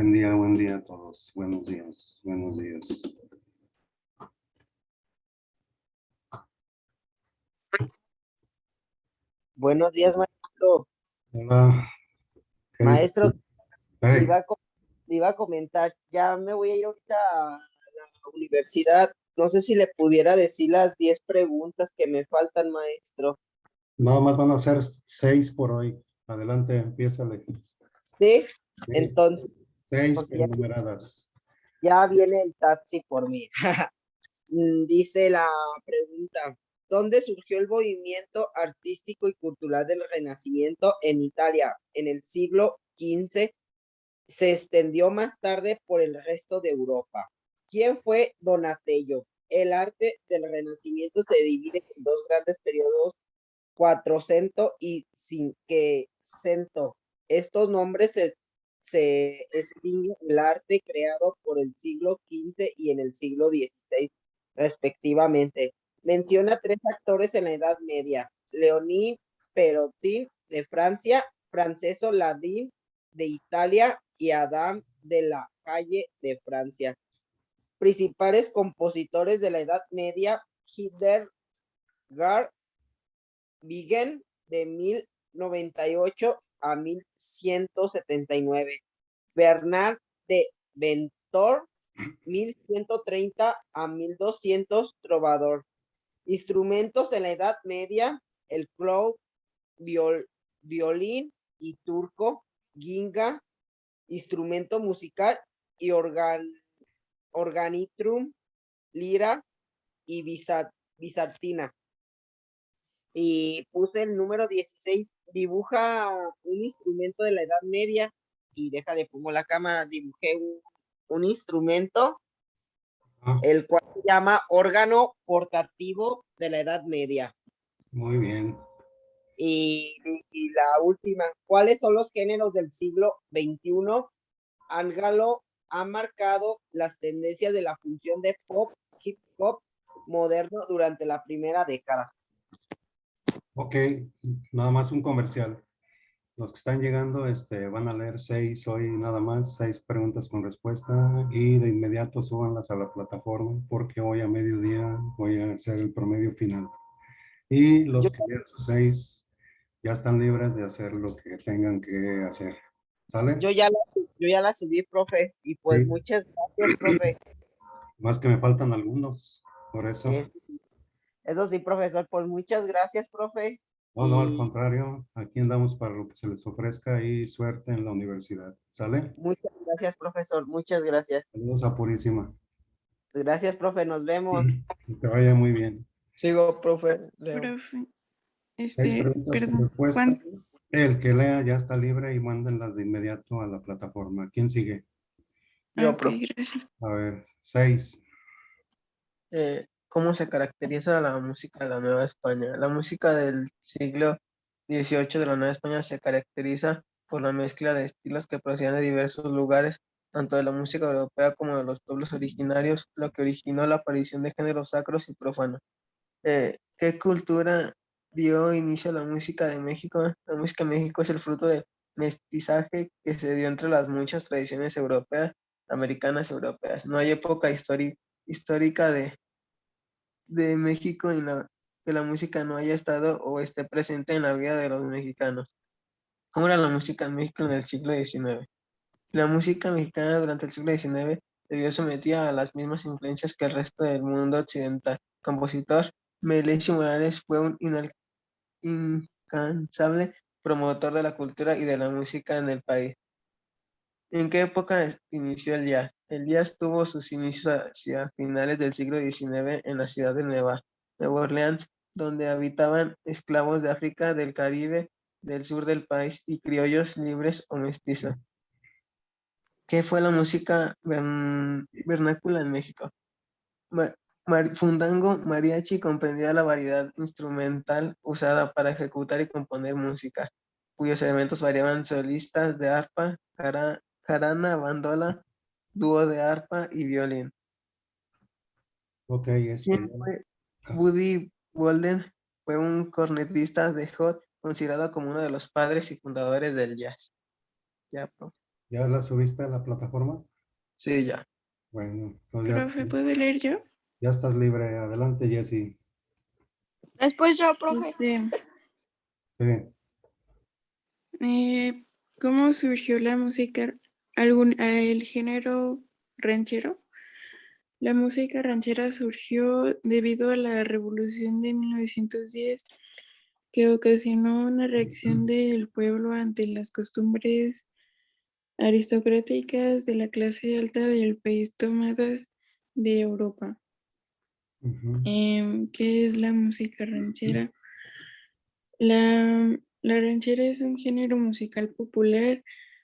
Buen día a todos. Buenos días, buenos días. Buenos días, maestro. Hola, ¿qué dices? Maestro, le Hey, iba a, co- le iba a comentar, ya me voy a ir ahorita a la universidad. No sé si le pudiera decir las 10 preguntas que me faltan, maestro. nada más van a ser 6 por hoy. Adelante, empiézale. Sí, Sí, entonces, 6 porque pero numeradas. ya viene el taxi por mí. Dice la pregunta, ¿dónde surgió el movimiento artístico y cultural del Renacimiento en Italia en el siglo XV? Se extendió más tarde por el resto de Europa. ¿Quién fue Donatello? El arte del Renacimiento se divide en dos grandes periodos, Quattrocento y Cinquecento. Estos nombres se extinguen el arte creado por el siglo XV y en el siglo XVI, respectivamente. Menciona tres actores en la Edad Media: Leoní Perotin de Francia, Francesco Ladín de Italia y Adam de la Haye de Francia. Principales compositores de la Edad Media: Hildegard Bingen de 1098 a 1179, Bernard de Ventor 1130 a 1200, trovador. Instrumentos en la Edad Media: el cloud, violín y turco, ginga, instrumento musical y organitrum, lira y bizantina. Y puse el número 16, dibuja un instrumento de la Edad Media, y déjale, pongo la cámara, dibujé un instrumento, Ah, el cual se llama órgano portativo de la Edad Media. muy bien. Y la última, ¿cuáles son los géneros del siglo XXI? Ángalo ha marcado las tendencias de la función de pop, hip hop moderno durante la primera década. Ok, nada más un comercial. Los que están llegando van a leer 6 hoy nada más, 6 preguntas con respuesta y de inmediato súbanlas a la plataforma porque hoy a mediodía voy a hacer el promedio final. Y Yo, los que lean sus 6 ya están libres de hacer lo que tengan que hacer. ¿Sale? yo ya la subí, profe, y pues Sí. muchas gracias, profe. Más que me faltan algunos, por eso. Es- Eso sí, profesor, pues muchas gracias, profe. No, no, al Y contrario, aquí andamos para lo que se les ofrezca y suerte en la universidad. ¿Sale? muchas gracias, profesor, muchas gracias. Saludos a Purísima. Gracias, profe, nos vemos. Que te vaya muy bien. Sigo, profe, Leo. Profe, 6 preguntas con perdón, respuesta. El que lea ya está libre y mándenlas de inmediato a la plataforma. ¿Quién sigue? Yo, ok, profe. gracias. A ver, 6. ¿Cómo se caracteriza la música de la Nueva España? La música del siglo XVIII de la Nueva España se caracteriza por la mezcla de estilos que proceden de diversos lugares, tanto de la música europea como de los pueblos originarios, lo que originó la aparición de géneros sacros y profanos. ¿Qué cultura dio inicio a la música de México? La música de México es el fruto del mestizaje que se dio entre las muchas tradiciones europeas, americanas y europeas. No hay época histórica de México que la música no haya estado o esté presente en la vida de los mexicanos. ¿Cómo era la música en México en el siglo XIX? La música mexicana durante el siglo XIX se vio sometida a las mismas influencias que el resto del mundo occidental. Compositor, Melesio Morales fue un incansable promotor de la cultura y de la música en el país. ¿En qué época inició el jazz? El jazz tuvo sus inicios hacia finales del siglo XIX en la ciudad de Nueva Orleans, donde habitaban esclavos de África, del Caribe, del sur del país y criollos libres o mestizos. ¿Qué fue la música vernácula en México? Fandango, mariachi comprendía la variedad instrumental usada para ejecutar y componer música, cuyos elementos variaban: solistas de arpa, jarana, bandola, dúo de arpa y violín. Ok, ¿Quién fue Buddy Bolden? Fue un cornetista de Hot, considerado como uno de los padres y fundadores del jazz. Ya, profe. ¿Ya la subiste a la plataforma? Sí, ya. Bueno, pues Profe, ¿puedo leer yo? ya estás libre. Adelante, Jessy. Después yo, profe. Sí. Eh, ¿Cómo surgió la música, el género ranchero? La música ranchera surgió debido a la Revolución de 1910, que ocasionó una reacción del pueblo ante las costumbres aristocráticas de la clase alta del país tomadas de Europa. Ujú. ¿Qué es la música ranchera? La ranchera es un género musical popular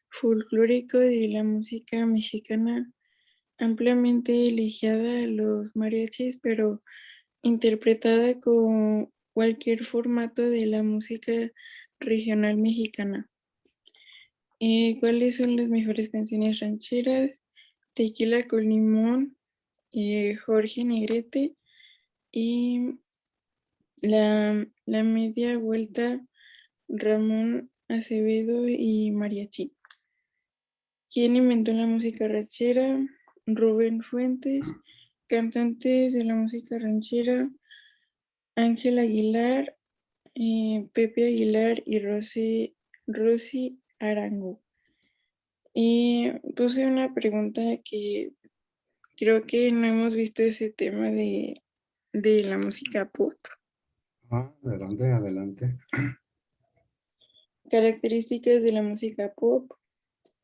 folclórico de la música mexicana, ampliamente ligada a los mariachis, pero interpretada con cualquier formato de la música regional mexicana. ¿Cuáles son las mejores canciones rancheras? Tequila con limón, Jorge Negrete y la media vuelta, Ramón Acevedo y Mariachi. ¿Quién inventó la música ranchera? Rubén Fuentes. Cantantes de la música ranchera: Ángel Aguilar, Pepe Aguilar y Rosy Arango. Y puse una pregunta que creo que no hemos visto ese tema de la música pop. Adelante, adelante. Características de la música pop.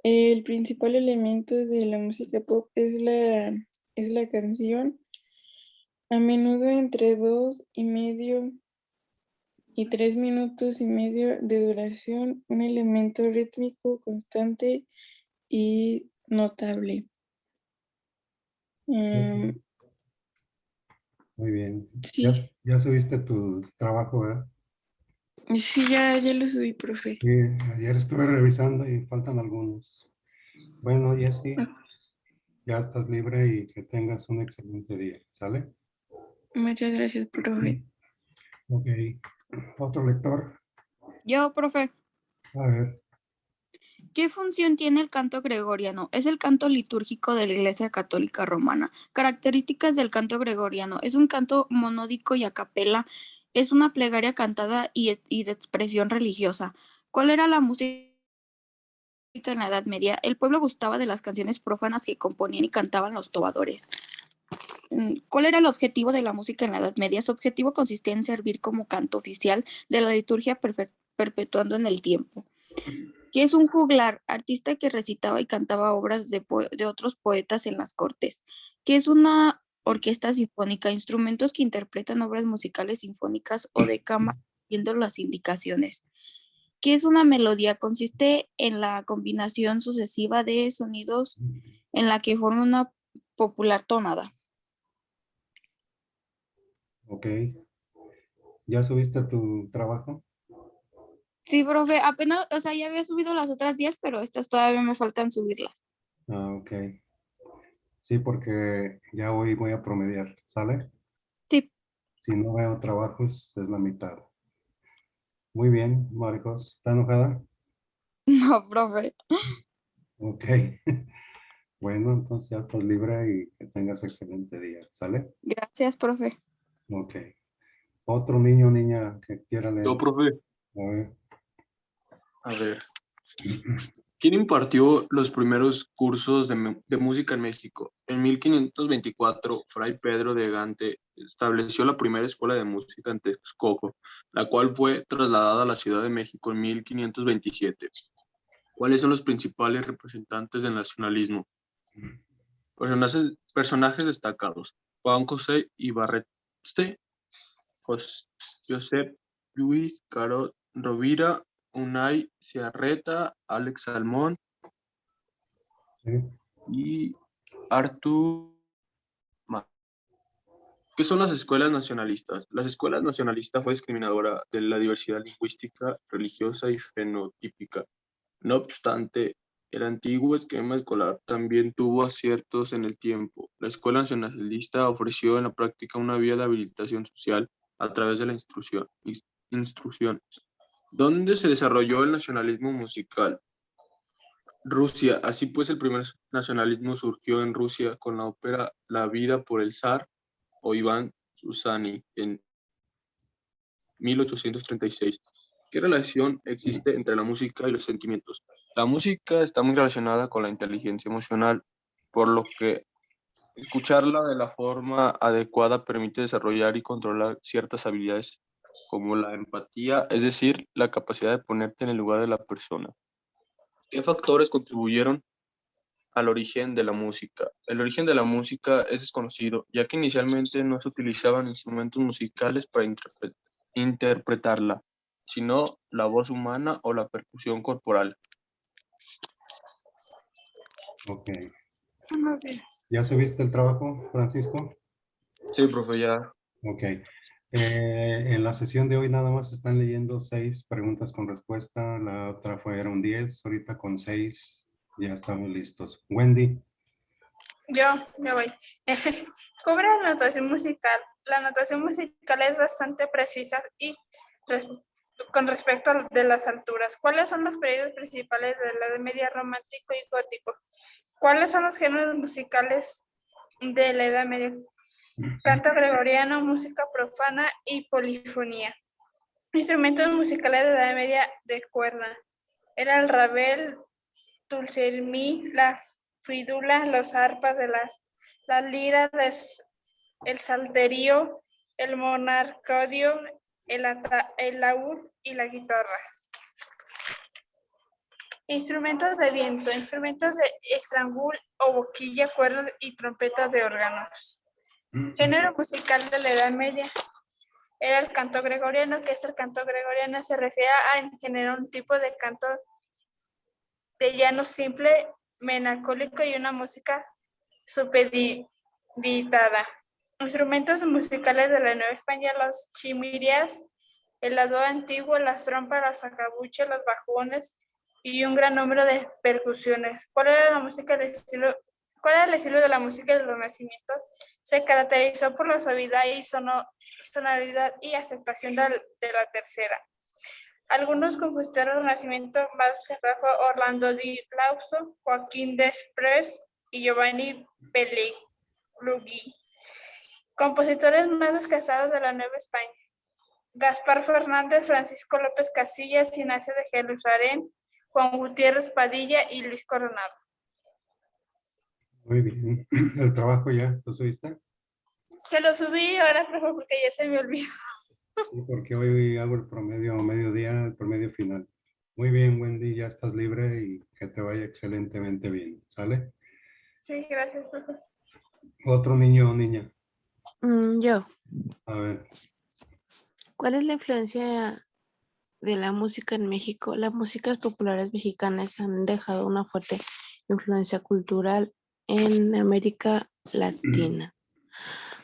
El principal elemento de la música pop es la canción, a menudo entre 2,5 y 3,5 minutos de duración, un elemento rítmico constante y notable. Muy bien. Sí, Ya subiste tu trabajo, ¿verdad? sí, ya lo subí, profe. Sí, ayer estuve revisando y faltan algunos. Bueno, Jessy, ya estás libre y que tengas un excelente día, ¿sale? Muchas gracias, profe. Ok. Otro lector. Yo, profe. A ver. ¿Qué función tiene el canto gregoriano? Es el canto litúrgico de la Iglesia Católica Romana. Características del canto gregoriano. Es un canto monódico y a capela. Es una plegaria cantada y de expresión religiosa. ¿Cuál era la música en la Edad Media? El pueblo gustaba de las canciones profanas que componían y cantaban los trovadores. ¿Cuál era el objetivo de la música en la Edad Media? Su objetivo consistía en servir como canto oficial de la liturgia perpetuando en el tiempo. ¿Qué es un juglar? Artista que recitaba y cantaba obras de otros poetas en las cortes. ¿Qué es una orquesta sinfónica? Instrumentos que interpretan obras musicales sinfónicas o de cámara siguiendo las indicaciones. ¿Qué es una melodía? Consiste en la combinación sucesiva de sonidos en la que forma una popular tonada. Ok. ¿Ya subiste tu trabajo? Sí, profe, apenas, o sea, ya había subido las otras 10, pero estas todavía me faltan subirlas. Ok. Sí, porque ya hoy voy a promediar, ¿sale? Sí. Si no veo trabajos, es la mitad. Muy bien, Marcos. ¿Está enojada? No, profe. Ok. Bueno, entonces ya estás libre y que tengas excelente día, ¿sale? Gracias, profe. Ok. Otro niño o niña que quiera leer. Yo, profe, A ver. a ver. ¿Quién impartió los primeros cursos de música en México? En 1524, Fray Pedro de Gante estableció la primera escuela de música en Texcoco, la cual fue trasladada a la Ciudad de México en 1527. ¿Cuáles son los principales representantes del nacionalismo? Personajes destacados: Juan José Ibarretxe, Josep Lluís Carot Rovira, Unai Ciarreta, Alex Salmón Sí. y Artur Mas. ¿Qué son las escuelas nacionalistas? Las escuelas nacionalistas fue discriminadora de la diversidad lingüística, religiosa y fenotípica. No obstante, el antiguo esquema escolar también tuvo aciertos en el tiempo. La escuela nacionalista ofreció en la práctica una vía de habilitación social a través de la instrucción. ¿Dónde se desarrolló el nacionalismo musical? Rusia. Así pues, el primer nacionalismo surgió en Rusia con la ópera La vida por el zar o Iván Susani en 1836. ¿Qué relación existe entre la música y los sentimientos? La música está muy relacionada con la inteligencia emocional, por lo que escucharla de la forma adecuada permite desarrollar y controlar ciertas habilidades como la empatía, es decir, la capacidad de ponerte en el lugar de la persona. ¿Qué factores contribuyeron al origen de la música? El origen de la música es desconocido, ya que inicialmente no se utilizaban instrumentos musicales para interpretarla, sino la voz humana o la percusión corporal. Ok. No sé. ¿Ya subiste el trabajo, Francisco? Sí, profe, ya. Ok. En la sesión de hoy nada más están leyendo 6 preguntas con respuesta. La otra fueron 10. Ahorita con 6 ya estamos listos. Wendy. Yo voy. Cubre la notación musical. La notación musical es bastante precisa y res- con respecto de las alturas. ¿Cuáles son los periodos principales de la Edad Media, romántico y gótico? ¿Cuáles son los géneros musicales de la Edad Media? Canto gregoriano, música profana y polifonía. Instrumentos musicales de la Edad Media de cuerda. Era el rabel, dulcermí, la frídula, los arpas de las liras, el salterio, el monarcodio, el laúd y la guitarra. Instrumentos de viento, instrumentos de estrangul o boquilla, cuerdas y trompetas de órganos. Género musical de la Edad Media era el canto gregoriano. ¿Qué es el canto gregoriano? Se refiere a en general un tipo de canto de llano simple, melancólico y una música supeditada. Instrumentos musicales de la Nueva España: los chimirias, el ladó antiguo, las trompas, las acabuches, los bajones y un gran número de percusiones. ¿Cuál era el estilo de la música del Renacimiento? Se caracterizó por la suavidad y sonoridad y aceptación de la tercera. Algunos compositores del Renacimiento más que fue Orlando di Lauso, Joaquín Desprez y Giovanni Pellegrini. Compositores más destacados de la Nueva España: Gaspar Fernández, Francisco López Casillas, Ignacio de Jerusalén, Juan Gutiérrez Padilla y Luis Coronado. Muy bien. ¿El trabajo ya lo subiste? Se lo subí ahora, profe, porque ya se me olvidó. Sí, porque hoy hago el promedio mediodía, el promedio final. Muy bien, Wendy, ya estás libre y que te vaya excelentemente bien. ¿Sale? Sí, gracias, profe. Otro niño o niña. Yo, A ver. ¿cuál es la influencia de la música en México? Las músicas populares mexicanas han dejado una fuerte influencia cultural en América Latina.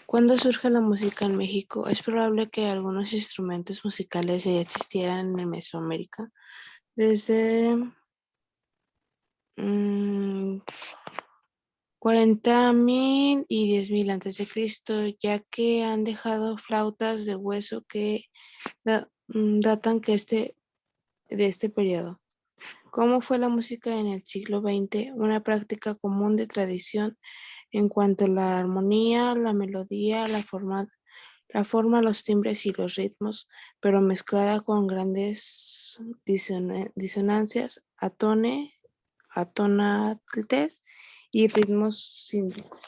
¿Cuándo surge la música en México? Es probable que algunos instrumentos musicales ya existieran en Mesoamérica desde 40.000 y 10.000 a.C., ya que han dejado flautas de hueso que datan de este periodo. ¿Cómo fue la música en el siglo XX? Una práctica común de tradición en cuanto a la armonía, la melodía, la forma, los timbres y los ritmos, pero mezclada con grandes disonancias, atonantes y ritmos síncopos.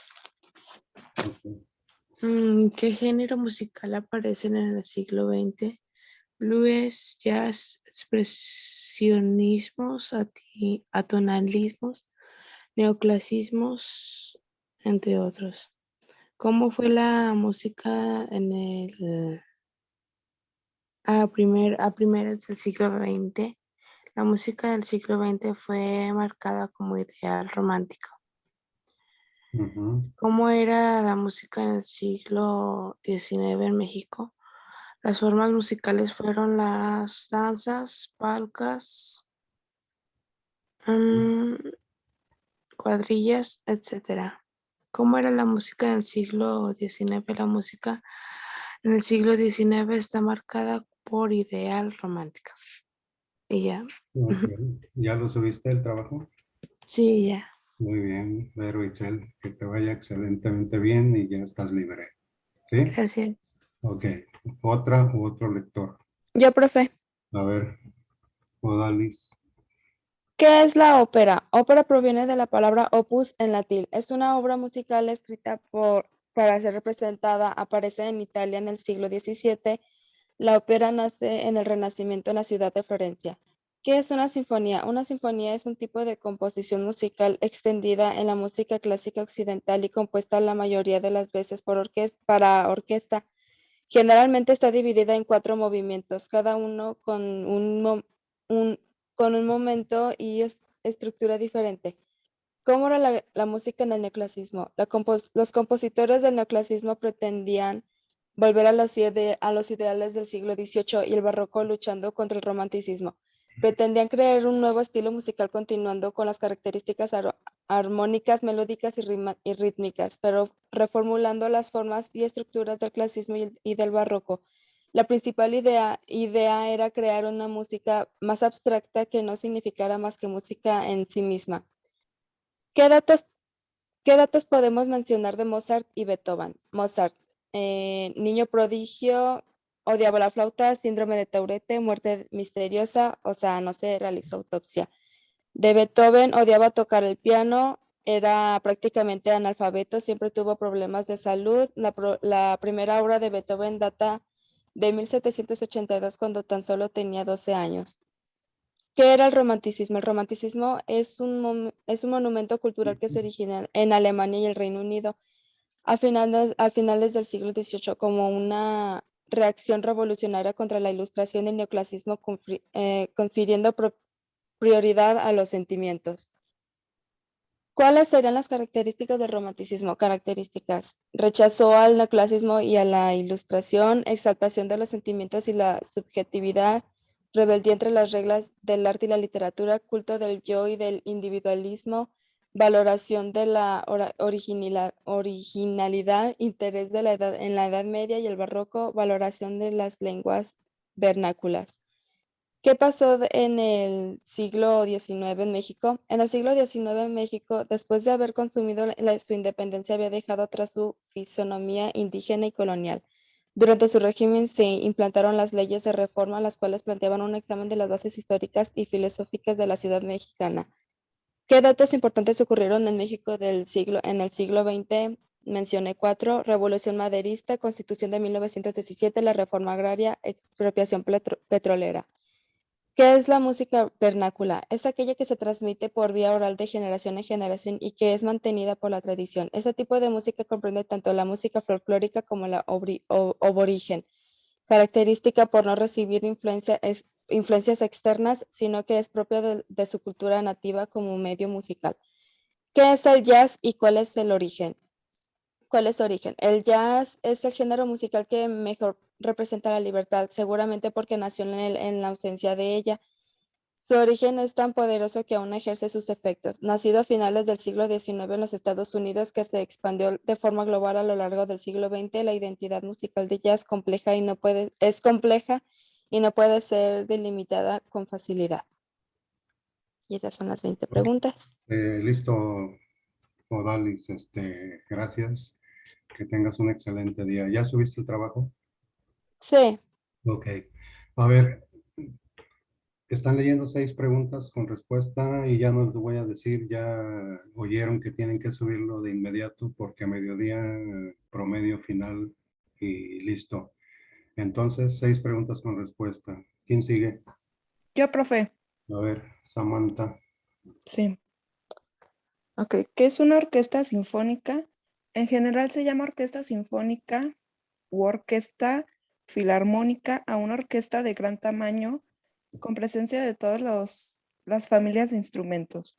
Okay. ¿Qué género musical aparecen en el siglo XX? Blues, jazz, expresionismos, atonalismos, neoclasicismos, entre otros. ¿Cómo fue la música a primeros del siglo XX? La música del siglo XX fue marcada como ideal romántico. ¿Cómo era la música en el siglo XIX en México? Las formas musicales fueron las danzas, polcas, cuadrillas, etc. ¿Cómo era la música en el siglo XIX? La música en el siglo XIX está marcada por ideal romántico. Y ya. Okay. ¿Ya lo subiste el trabajo? Sí, ya. Muy bien, Vero Itzel, que te vaya excelentemente bien y ya estás libre. ¿Sí? Gracias. Ok. Otra u otro lector. Yo, profe. A ver, Odalis. ¿Qué es la ópera? Ópera proviene de la palabra opus en latín. Es una obra musical escrita para ser representada. Aparece en Italia en el siglo XVII. La ópera nace en el Renacimiento en la ciudad de Florencia. ¿Qué es una sinfonía? Una sinfonía es un tipo de composición musical extendida en la música clásica occidental y compuesta la mayoría de las veces para orquesta. Generalmente está dividida en 4 movimientos, cada uno con un momento y estructura diferente. ¿Cómo era la música en el neoclasismo? Los compositores del neoclasismo pretendían volver a los ideales del siglo XVIII y el barroco, luchando contra el romanticismo. Pretendían crear un nuevo estilo musical continuando con las características armónicas, melódicas y rítmicas, pero reformulando las formas y estructuras del clasismo y del barroco. La principal idea era crear una música más abstracta que no significara más que música en sí misma. ¿Qué datos podemos mencionar de Mozart y Beethoven? Mozart, niño prodigio, odiaba la flauta, síndrome de Tourette, muerte misteriosa, o sea, no se realizó autopsia. De Beethoven, odiaba tocar el piano, era prácticamente analfabeto, siempre tuvo problemas de salud. La primera obra de Beethoven data de 1782, cuando tan solo tenía 12 años. ¿Qué era el romanticismo? El romanticismo es un monumento cultural que se origina en Alemania y el Reino Unido a finales del siglo XVIII como una reacción revolucionaria contra la Ilustración y el neoclasismo, confiriendo prioridad a los sentimientos. ¿Cuáles serían las características del romanticismo? Características. Rechazó al neoclasismo y a la Ilustración, exaltación de los sentimientos y la subjetividad, rebeldía entre las reglas del arte y la literatura, culto del yo y del individualismo, valoración de la originalidad, interés en la Edad Media y el Barroco, valoración de las lenguas vernáculas. ¿Qué pasó en el siglo XIX en México? En el siglo XIX en México, después de haber consumido su independencia, había dejado atrás su fisonomía indígena y colonial. Durante su régimen se implantaron las leyes de reforma, las cuales planteaban un examen de las bases históricas y filosóficas de la ciudad mexicana. ¿Qué datos importantes ocurrieron en México en el siglo XX? Mencioné 4: Revolución Maderista, Constitución de 1917, la Reforma Agraria, expropiación petrolera. ¿Qué es la música vernácula? Es aquella que se transmite por vía oral de generación en generación y que es mantenida por la tradición. Este tipo de música comprende tanto la música folclórica como la aborigen, característica por no recibir influencias externas, sino que es propia de su cultura nativa como medio musical. ¿Qué es el jazz y cuál es el origen? ¿Cuál es su origen? El jazz es el género musical que mejor representa la libertad, seguramente porque nació en la ausencia de ella. Su origen es tan poderoso que aún ejerce sus efectos. Nacido a finales del siglo XIX en los Estados Unidos, que se expandió de forma global a lo largo del siglo XX, la identidad musical de jazz es compleja y no puede ser delimitada con facilidad. Y esas son las 20 preguntas. Listo, Odalis, gracias. Que tengas un excelente día. ¿Ya subiste el trabajo? Sí. Ok. A ver, están leyendo 6 preguntas con respuesta y ya no les voy a decir, ya oyeron que tienen que subirlo de inmediato porque a mediodía promedio final y listo. Entonces, 6 preguntas con respuesta. ¿Quién sigue? Yo, profe. A ver, Samantha. Sí. Ok, ¿qué es una orquesta sinfónica? En general se llama orquesta sinfónica u orquesta filarmónica a una orquesta de gran tamaño con presencia de todas las familias de instrumentos.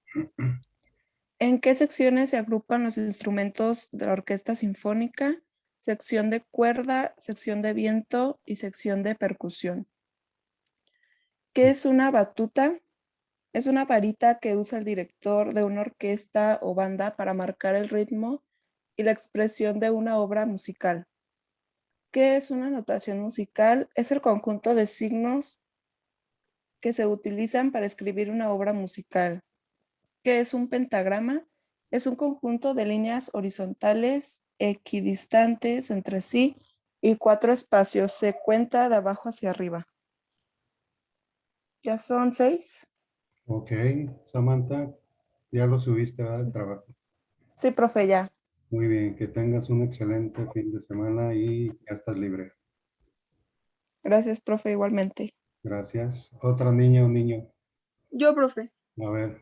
¿En qué secciones se agrupan los instrumentos de la orquesta sinfónica? Sección de cuerda, sección de viento y sección de percusión. ¿Qué es una batuta? Es una varita que usa el director de una orquesta o banda para marcar el ritmo y la expresión de una obra musical. ¿Qué es una notación musical? Es el conjunto de signos que se utilizan para escribir una obra musical. ¿Qué es un pentagrama? Es un conjunto de líneas horizontales equidistantes entre sí y 4 espacios. Se cuenta de abajo hacia arriba. ¿Ya son 6? Ok, Samantha, ya lo subiste, ¿verdad? El trabajo. Sí, profe, ya. Muy bien, que tengas un excelente fin de semana y ya estás libre. Gracias, profe, igualmente. Gracias. Otra niña o niño. Yo, profe, A ver,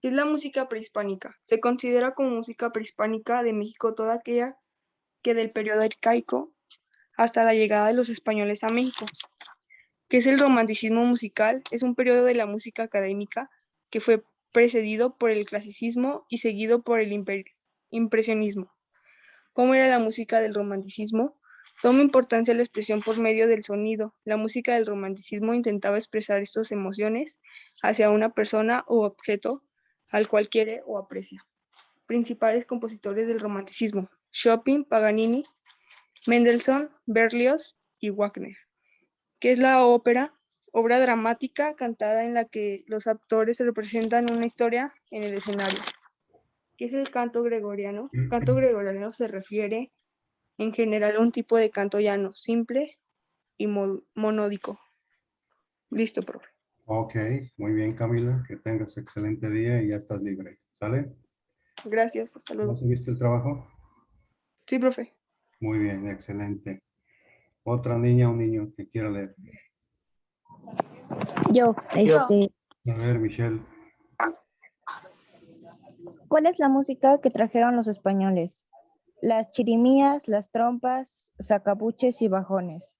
¿qué es la música prehispánica? Se considera como música prehispánica de México toda aquella que del periodo arcaico hasta la llegada de los españoles a México. ¿Qué es el romanticismo musical? Es un periodo de la música académica que fue precedido por el clasicismo y seguido por el impresionismo. ¿Cómo era la música del romanticismo? Toma importancia la expresión por medio del sonido. La música del romanticismo intentaba expresar estas emociones hacia una persona o objeto al cual quiere o aprecia. Principales compositores del romanticismo: Chopin, Paganini, Mendelssohn, Berlioz y Wagner. ¿Qué es la ópera? Obra dramática cantada en la que los actores representan una historia en el escenario. ¿Qué es el canto gregoriano? Canto gregoriano se refiere en general a un tipo de canto llano, simple y monódico. Listo, profe. ok, muy bien, Camila, que tengas excelente día y ya estás libre. ¿Sale? Gracias, hasta ¿No luego. subiste el trabajo? Sí, profe. Muy bien, excelente. Otra niña o niño que quiera leer. Yo, A ver, Michelle. ¿cuál es la música que trajeron los españoles? Las chirimías, las trompas, sacapuches y bajones.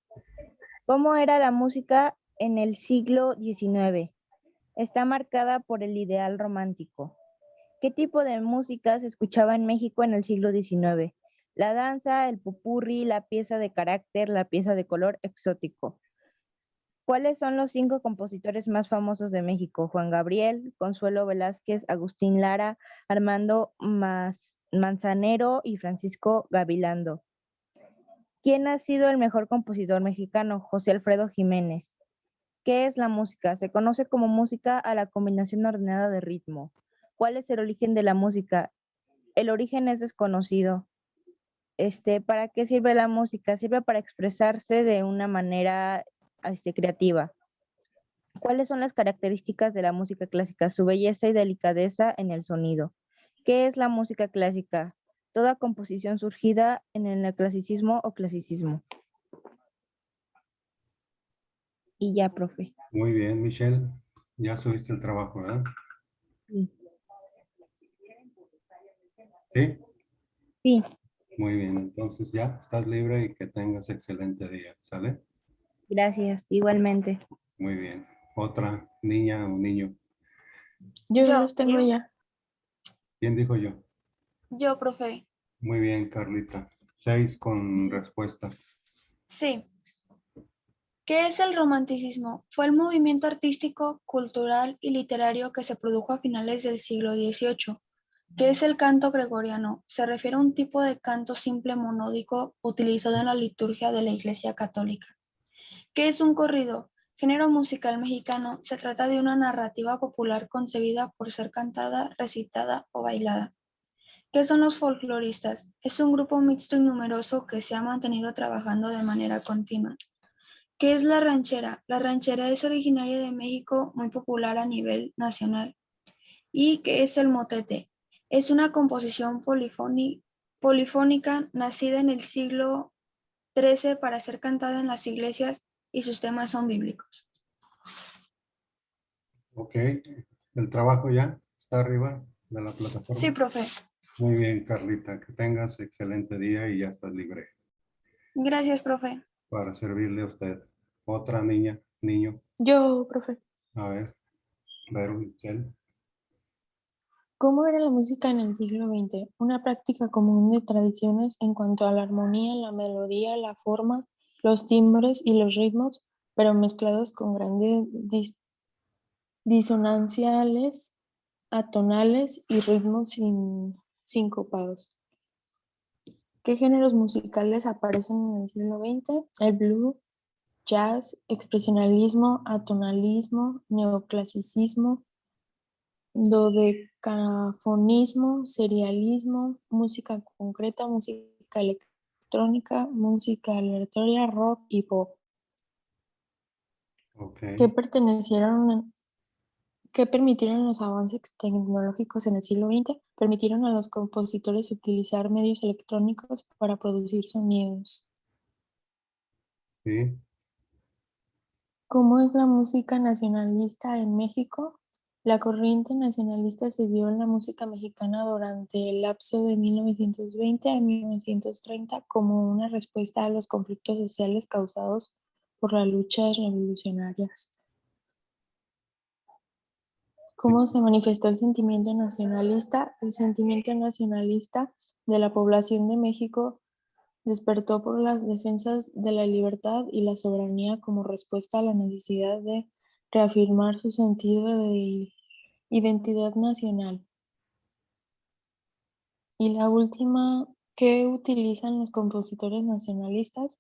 ¿Cómo era la música en el siglo XIX? Está marcada por el ideal romántico. ¿Qué tipo de música se escuchaba en México en el siglo XIX? La danza, el popurrí, la pieza de carácter, la pieza de color exótico. ¿Cuáles son los 5 compositores más famosos de México? Juan Gabriel, Consuelo Velázquez, Agustín Lara, Armando Manzanero y Francisco Gavilando. ¿Quién ha sido el mejor compositor mexicano? José Alfredo Jiménez. ¿Qué es la música? Se conoce como música a la combinación ordenada de ritmo. ¿Cuál es el origen de la música? El origen es desconocido. ¿Para qué sirve la música? Sirve para expresarse de una manera creativa. ¿Cuáles son las características de la música clásica? Su belleza y delicadeza en el sonido. ¿Qué es la música clásica? Toda composición surgida en el neoclasicismo o clasicismo. Y ya, profe. Muy bien, Michelle. Ya subiste el trabajo, ¿verdad? Sí. Sí. Sí. Muy bien, entonces ya estás libre y que tengas excelente día. ¿Sale? Gracias, igualmente. Muy bien. Otra niña o niño. Yo Yo. los tengo ya. ¿Quién dijo yo? Yo, profe. Muy bien, Carlita. 6 con respuesta. Sí. ¿Qué es el romanticismo? Fue el movimiento artístico, cultural y literario que se produjo a finales del siglo XVIII. ¿Qué es el canto gregoriano? Se refiere a un tipo de canto simple monódico utilizado en la liturgia de la Iglesia Católica. ¿Qué es un corrido? Género musical mexicano. Se trata de una narrativa popular concebida por ser cantada, recitada o bailada. ¿Qué son los folcloristas? Es un grupo mixto y numeroso que se ha mantenido trabajando de manera continua. ¿Qué es la ranchera? La ranchera es originaria de México, muy popular a nivel nacional. ¿Y qué es el motete? Es una composición polifónica nacida en el siglo XIII para ser cantada en las iglesias y sus temas son bíblicos. Ok. ¿El trabajo ya está arriba de la plataforma? Sí, profe. Muy bien, Carlita. Que tengas excelente día y ya estás libre Gracias, profe. para servirle a usted. Otra niña, niño. Yo, profe. A ver. Vero, Michelle. ¿Cómo era la música en el siglo XX? Una práctica común de tradiciones en cuanto a la armonía, la melodía, la forma, los timbres y los ritmos, pero mezclados con grandes disonanciales, atonales y ritmos sincopados. ¿Qué géneros musicales aparecen en el siglo XX? El blues, jazz, expresionismo, atonalismo, neoclasicismo, dodecafonismo, serialismo, música concreta, música electrónica, música aleatoria, rock y pop, Ok. que permitieron los avances tecnológicos en el siglo XX, permitieron a los compositores utilizar medios electrónicos para producir sonidos. Sí. ¿Cómo es la música nacionalista en México? La corriente nacionalista se dio en la música mexicana durante el lapso de 1920 a 1930 como una respuesta a los conflictos sociales causados por las luchas revolucionarias. ¿Cómo se manifestó el sentimiento nacionalista? El sentimiento nacionalista de la población de México despertó por las defensas de la libertad y la soberanía como respuesta a la necesidad de reafirmar su sentido de identidad nacional. Y la última, ¿qué utilizan los compositores nacionalistas?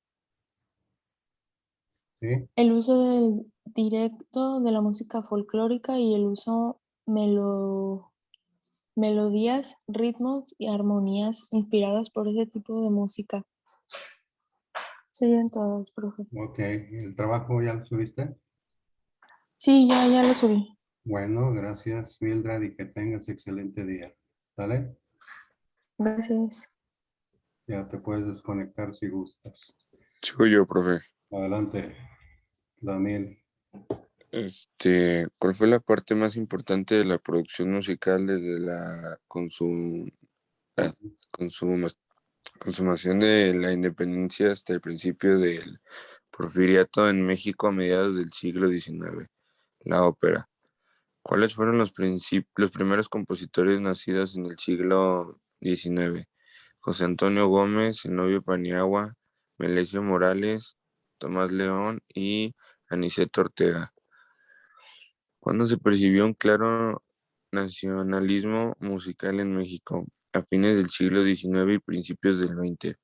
Sí. El uso directo de la música folclórica y el uso melodías, ritmos y armonías inspiradas por ese tipo de música. Serían todos, profe. Ok. ¿El trabajo ya lo subiste? Sí, ya lo subí. Bueno, gracias, Mildred, y que tengas excelente día. ¿Sale? Gracias. Ya te puedes desconectar si gustas. Sigo yo, profe. Adelante, Daniel. ¿Cuál fue la parte más importante de la producción musical desde la consumación de la independencia hasta el principio del porfiriato en México a mediados del siglo XIX? La ópera. ¿Cuáles fueron los primeros compositores nacidos en el siglo XIX? José Antonio Gómez, Zenobio Paniagua, Melesio Morales, Tomás León y Aniceto Ortega. ¿Cuándo se percibió un claro nacionalismo musical en México? A fines del siglo XIX y principios del XX.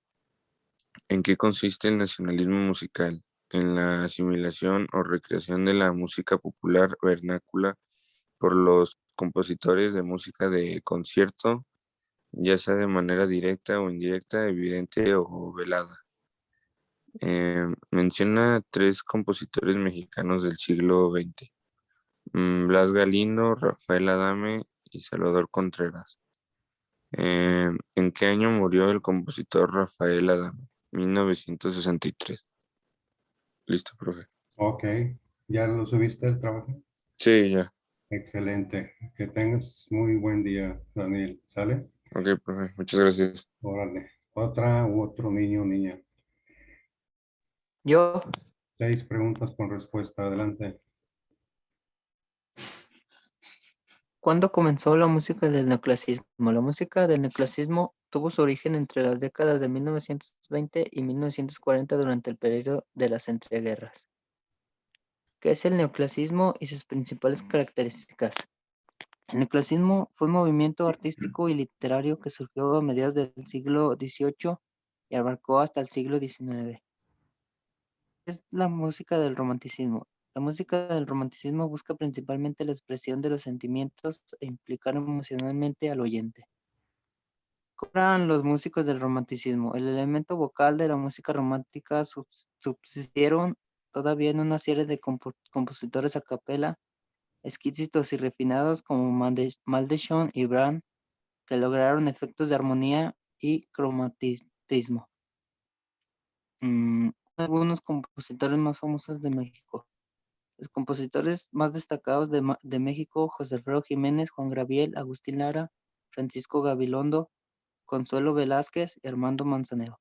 ¿En qué consiste el nacionalismo musical? En la asimilación o recreación de la música popular vernácula por los compositores de música de concierto, ya sea de manera directa o indirecta, evidente o velada. Menciona 3 compositores mexicanos del siglo XX. Blas Galindo, Rafael Adame y Salvador Contreras. ¿En qué año murió el compositor Rafael Adame? 1963. Listo, profe. Ok. ¿Ya lo subiste el trabajo? Sí, ya. Excelente. Que tengas muy buen día, Daniel. ¿Sale? Ok, profe. Muchas gracias. Órale. Otra u otro niño o niña. Yo, 6 preguntas con respuesta. Adelante. ¿cuándo comenzó la música del neoclasismo? La música del neoclasismo tuvo su origen entre las décadas de 1920 y 1940 durante el periodo de las entreguerras. ¿Qué es el neoclasismo y sus principales características? El neoclasismo fue un movimiento artístico y literario que surgió a mediados del siglo XVIII y abarcó hasta el siglo XIX. Es la música del romanticismo. La música del romanticismo busca principalmente la expresión de los sentimientos e implicar emocionalmente al oyente. ¿Cómo eran los músicos del romanticismo? El elemento vocal de la música romántica subsistieron todavía en una serie de compositores a capela, exquisitos y refinados como Maldelssohn y Brahms, que lograron efectos de armonía y cromatismo. Algunos compositores más famosos de México. Los compositores más destacados de México: José Alfredo Jiménez, Juan Gabriel, Agustín Lara, Francisco Gabilondo, Consuelo Velázquez y Armando Manzanero.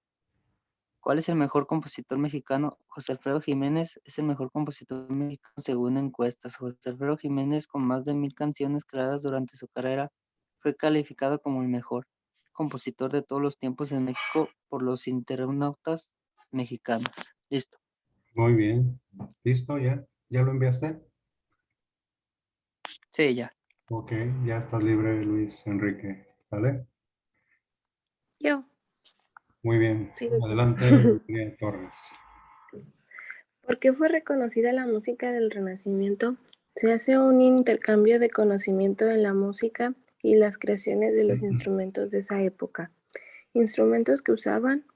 ¿Cuál es el mejor compositor mexicano? José Alfredo Jiménez es el mejor compositor mexicano según encuestas. José Alfredo Jiménez, con más de 1000 canciones creadas durante su carrera, fue calificado como el mejor compositor de todos los tiempos en México por los internautas mexicanos. Listo. Muy bien. ¿Listo ya? ¿Ya lo enviaste? Sí, ya. Ok, ya estás libre, Luis Enrique. ¿Sale? Yo, Muy bien. sigo yo. Adelante, María Torres. ¿Por qué fue reconocida la música del Renacimiento Se hace un intercambio de conocimiento en la música y las creaciones de los instrumentos de esa época. Instrumentos que usaban: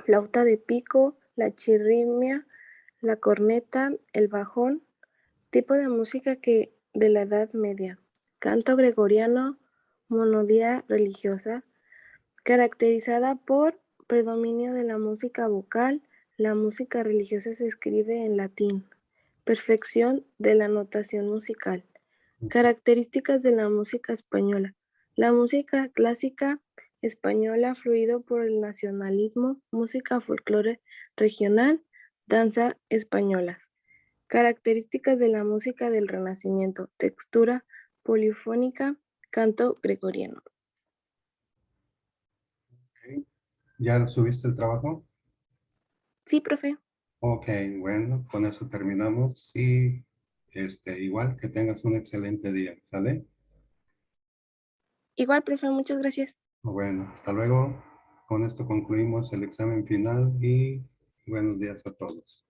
flauta de pico, la chirrimia, la corneta, el bajón. Tipo de música que de la Edad Media: canto gregoriano, monodía religiosa, caracterizada por predominio de la música vocal. La música religiosa se escribe en latín. Perfección de la notación musical. Características de la música española. La música clásica española fluido por el nacionalismo, música folclore regional, danza española. Características de la música del Renacimiento: textura polifónica, canto gregoriano. ¿Ya subiste el trabajo? Sí, profe. Ok, bueno, con eso terminamos y igual que tengas un excelente día, ¿sale? Igual, profe, muchas gracias. Bueno, hasta luego. Con esto concluimos el examen final y buenos días a todos.